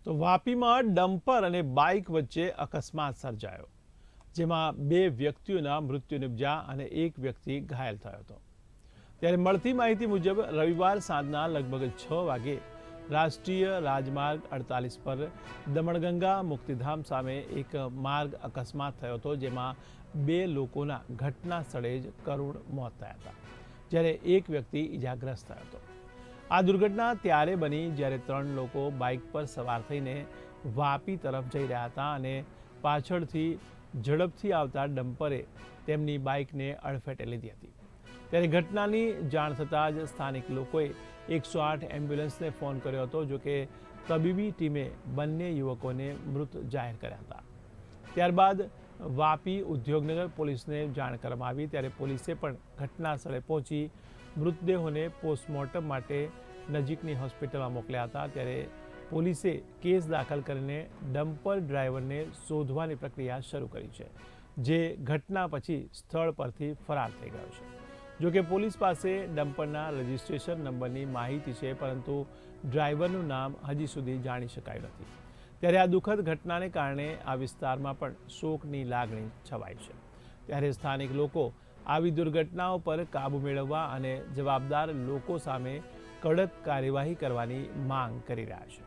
તો વાપીમાં ડમ્પર અને બાઇક વચ્ચે અકસ્માત સર્જાયો, જેમાં 2 વ્યક્તિઓના મૃત્યુ નિપજ્યા અને 1 વ્યક્તિ ઘાયલ થયો હતો. ત્યારે મળતી માહિતી મુજબ રવિવાર સાંજના લગભગ 6 વાગે રાષ્ટ્રીય રાજમાર્ગ 48 પર દમણગંગા મુક્તિધામ સામે એક માર્ગ અકસ્માત થયો હતો, જેમાં 2 લોકોના ઘટના સ્થળે જ કરુણ મોત થયા હતા, જ્યારે 1 વ્યક્તિ ઇજાગ્રસ્ત થયો હતો. આ દુર્ઘટના ત્યારે બની જ્યારે 3 લોકો બાઇક પર સવાર થઈને વાપી તરફ જઈ રહ્યા હતા અને પાછળથી ઝડપથી આવતા ડમ્પરે તેમની બાઇકને અડફેટે લીધી હતી. ત્યારે ઘટનાની જાણ થતાં જ સ્થાનિક લોકોએ 108 એમ્બ્યુલન્સને ફોન કર્યો હતો. જોકે તબીબી ટીમે બંને યુવકોને મૃત જાહેર કર્યા હતા. ત્યારબાદ વાપી ઉદ્યોગનગર પોલીસને જાણ કરવામાં આવી, ત્યારે પોલીસે પણ ઘટના સ્થળે પહોંચી મૃતદેહોને પોસ્ટમોર્ટમ માટે નજીકની હોસ્પિટલમાં મોકલ્યા હતા. ત્યારે પોલીસે કેસ દાખલ કરીને ડમ્પર ડ્રાઈવરને શોધવાની પ્રક્રિયા શરૂ કરી છે, જે ઘટના પછી સ્થળ પરથી ફરાર થઈ ગયો છે. જોકે પોલીસ પાસે ડમ્પરના રજિસ્ટ્રેશન નંબરની માહિતી છે, પરંતુ ડ્રાઈવરનું નામ હજી સુધી જાણી શકાયું નથી. ત્યારે આ દુઃખદ ઘટનાને કારણે આ વિસ્તારમાં પણ શોકની લાગણી છવાઈ છે. ત્યારે સ્થાનિક લોકો આવી દુર્ઘટનાઓ પર કાબૂ મેળવવા અને જવાબદાર લોકો સામે કડક કાર્યવાહી કરવાની માંગ કરી રહ્યા છે.